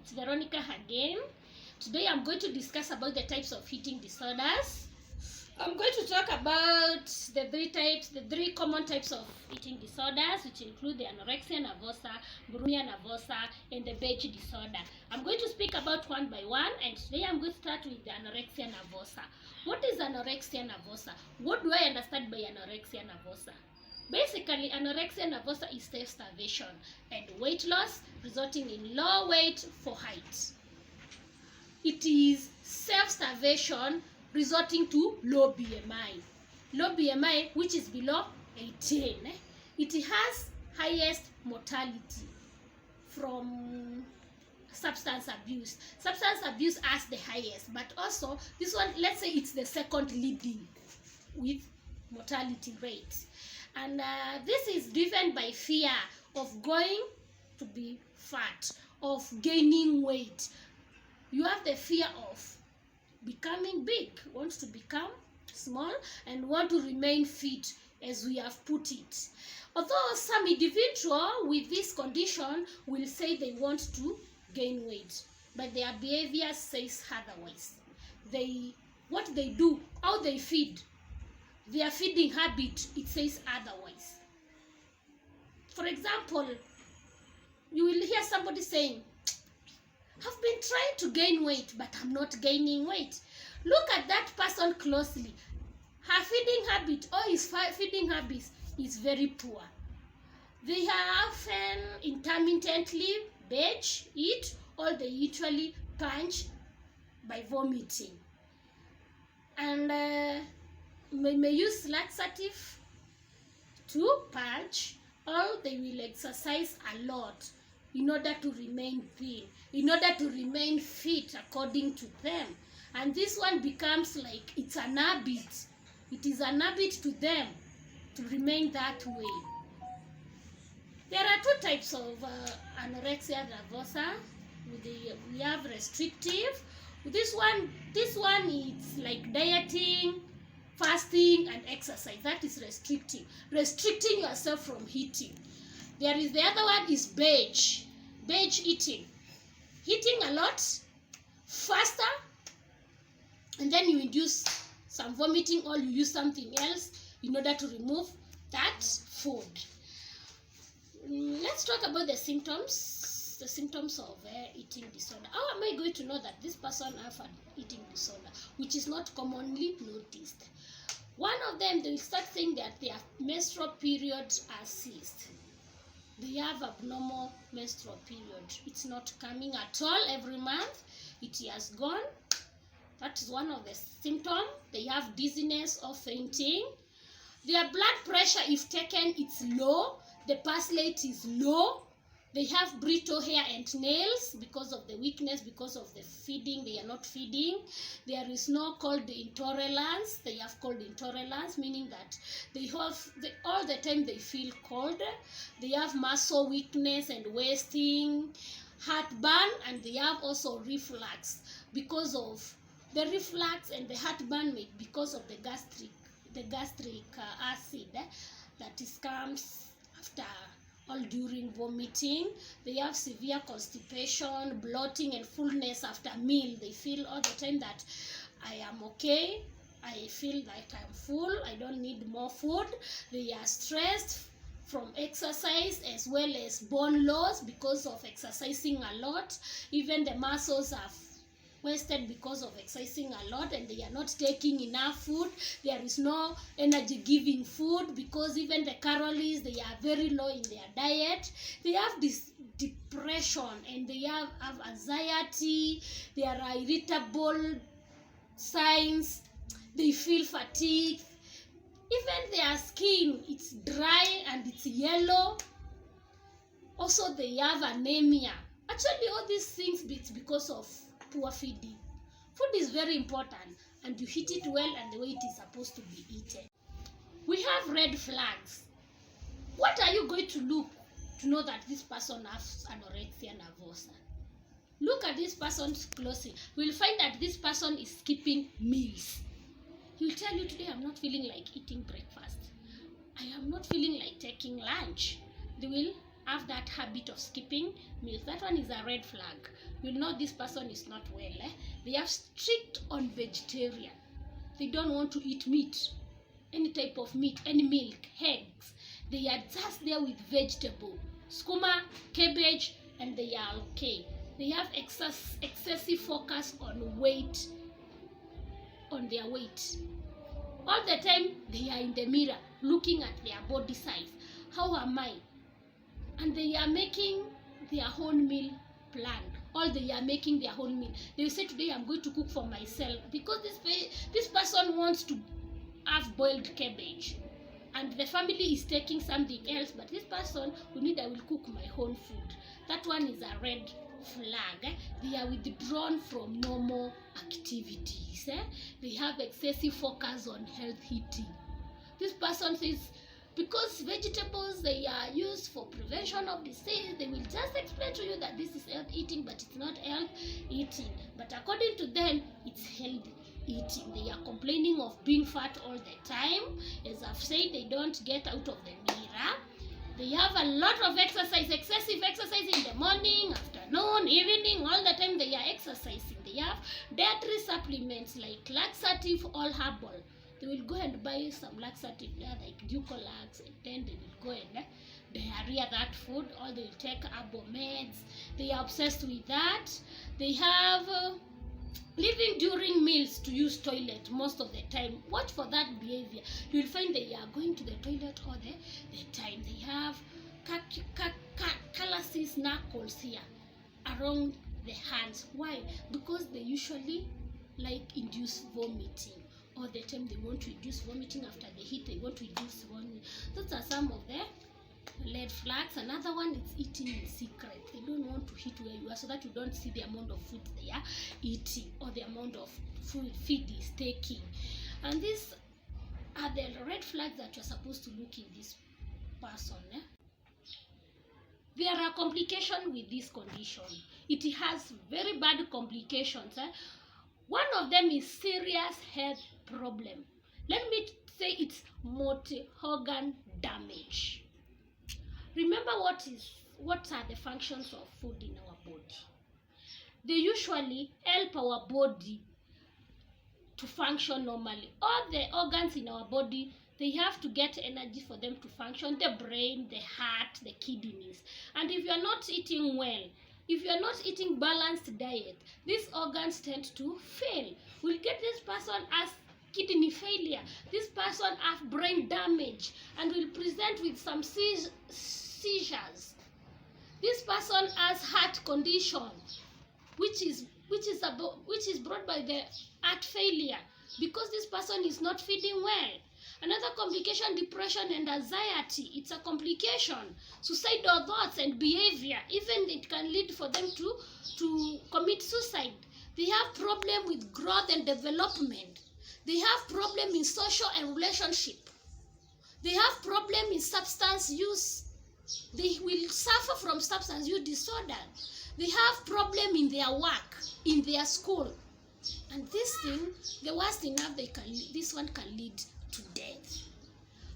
It's Veronica again. Today I'm going to discuss about the types of eating disorders. I'm going to talk about the three common types of eating disorders, which include the anorexia nervosa, bulimia nervosa, and the binge disorder. I'm going to speak about one by one, and today I'm going to start with the anorexia nervosa. What is anorexia nervosa? What do I understand by anorexia nervosa? Basically, anorexia nervosa is self-starvation and weight loss resulting in low weight for height. It is self-starvation resulting to low BMI. Low BMI, which is below 18. It has highest mortality from substance abuse. Substance abuse has the highest, but also this one, let's say it's the second leading with mortality rate. And this is driven by fear of going to be fat, of gaining weight. You have the fear of becoming big, wants to become small, and want to remain fit, as we have put it. Although some individual with this condition will say they want to gain weight, but their behavior says otherwise. What they do, how they feed, their feeding habit, it says otherwise. For example, you will hear somebody saying, I've been trying to gain weight, but I'm not gaining weight. Look at that person closely. Her feeding habit or his feeding habits is very poor. They are often intermittently binge eat, or they usually punch by vomiting. And may use laxative to purge, or they will exercise a lot in order to remain thin, in order to remain fit according to them. And this one becomes like it's an habit. It is an habit to them to remain that way. There are two types of anorexia nervosa. We have restrictive. This one is like dieting, fasting, and exercise. That is restricting. Restricting yourself from eating. The other one is binge eating. Eating a lot, faster, and then you induce some vomiting, or you use something else in order to remove that food. Let's talk about the symptoms of eating disorder. How am I going to know that this person has an eating disorder, which is not commonly noticed? One of them, they will start saying that their menstrual periods are ceased. They have abnormal menstrual period. It's not coming at all every month. It has gone. That is one of the symptoms. They have dizziness or fainting. Their blood pressure, if taken, it's low. The pulse rate is low. They have brittle hair and nails because of the weakness, because of the feeding. They are not feeding. There is no cold intolerance. They have cold intolerance, meaning that all the time they feel cold. They have muscle weakness and wasting, heartburn, and they have also reflux because of the reflux and the heartburn because of the gastric acid that comes after all during vomiting. They have severe constipation, bloating, and fullness after meal. They feel all the time that I am okay. I feel that I'm full. I don't need more food. They are stressed from exercise as well as bone loss because of exercising a lot. Even the muscles are wasted because of exercising a lot, and they are not taking enough food. There is no energy giving food because even the calories, they are very low in their diet. They have this depression, and they have anxiety. There are irritable signs. They feel fatigue. Even their skin, it's dry and it's yellow. Also, they have anemia. Actually, all these things, it's because of poor feeding. Food is very important, and you eat it well and the way it is supposed to be eaten. We have red flags. What are you going to look to know that this person has anorexia nervosa? Look at this person closely. We'll find that this person is skipping meals. He will tell you, today I'm not feeling like eating breakfast. I am not feeling like taking lunch. They will have that habit of skipping meals, that one is a red flag. You know this person is not well. They have strict on vegetarian. They don't want to eat meat, any type of meat, any milk, eggs. They are just there with vegetable, skuma, cabbage, and they are okay. They have excessive focus on weight, on their weight. All the time they are in the mirror looking at their body size. How am I? And they are making their own meal plan. All they are making their own meal. They will say, today I'm going to cook for myself, because this person wants to have boiled cabbage, and the family is taking something else, but this person will need, I will cook my own food. That one is a red flag. They are withdrawn from normal activities. They have excessive focus on health eating. This person says, because vegetables, they are used for prevention of disease, they will just explain to you that this is health eating, but it's not health eating. But according to them, it's healthy eating. They are complaining of being fat all the time. As I've said, they don't get out of the mirror. They have a lot of exercise, excessive exercise in the morning, afternoon, evening, all the time they are exercising. They have dietary supplements like laxative, all herbal. They will go and buy some laxative there, like Ducolax, and then they will go and diarrhea that food, or they will take herbal meds. They are obsessed with that. They have leaving during meals to use toilet most of the time. Watch for that behavior. You will find they are going to the toilet all the time. They have calluses, knuckles here around the hands. Why? Because they usually like induce vomiting. All the time they want to induce vomiting. After they eat, they want to induce vomiting. Those are some of the red flags. Another one is eating in secret. They don't want to eat where you are, so that you don't see the amount of food they are eating, or the amount of feed is taking. And these are the red flags that you're supposed to look in this person. There are complications with this condition. It has very bad complications. One of them is serious health problem. Let me say it's multi-organ damage. Remember what are the functions of food in our body? They usually help our body to function normally. All the organs in our body, they have to get energy for them to function. The brain, the heart, the kidneys. And if you are not eating well, if you are not eating balanced diet, these organs tend to fail. We'll get this person as kidney failure. This person has brain damage and will present with some seizures. This person has heart condition, which is brought by the heart failure, because this person is not feeding well. Another complication, depression and anxiety. It's a complication. Suicidal thoughts and behavior. Even it can lead for them to commit suicide. They have problem with growth and development. They have problem in social and relationship. They have problem in substance use. They will suffer from substance use disorder. They have problem in their work, in their school. And this thing, the worst enough, this one can lead to death.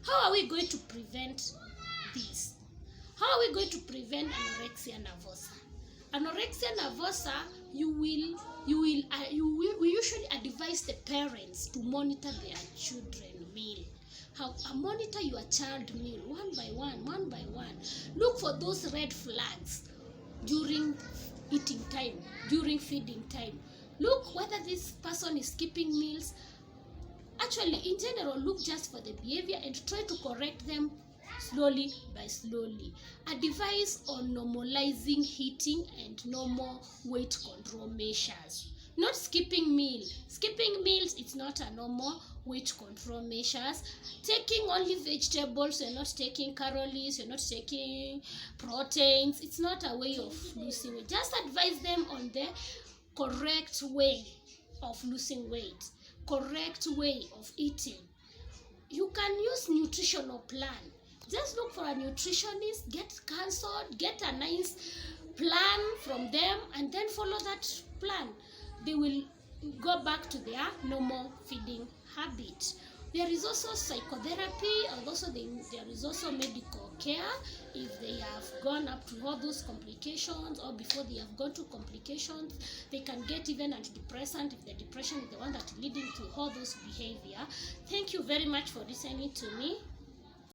How are we going to prevent this? How are we going to prevent anorexia nervosa? Anorexia nervosa, we usually advise the parents to monitor their children meal. Monitor your child meal one by one. Look for those red flags during eating time, during feeding time. Look whether this person is skipping meals. Actually, in general, look just for the behavior and try to correct them slowly by slowly. Advise on normalizing eating and normal weight control measures. Not skipping meals. Skipping meals, it's not a normal weight control measures. Taking only vegetables, you're not taking calories, you're not taking proteins. It's not a way of losing weight. Just advise them on the correct way of losing weight, correct way of eating. You can use nutritional plan. Just look for a nutritionist, get counseled, get a nice plan from them, and then follow that plan. They will go back to their normal feeding habit. There is also psychotherapy, and also there is also medical care if they have gone up to all those complications, or before they have gone to complications. They can get even antidepressant if the depression is the one that leading to all those behavior. Thank you very much for listening to me.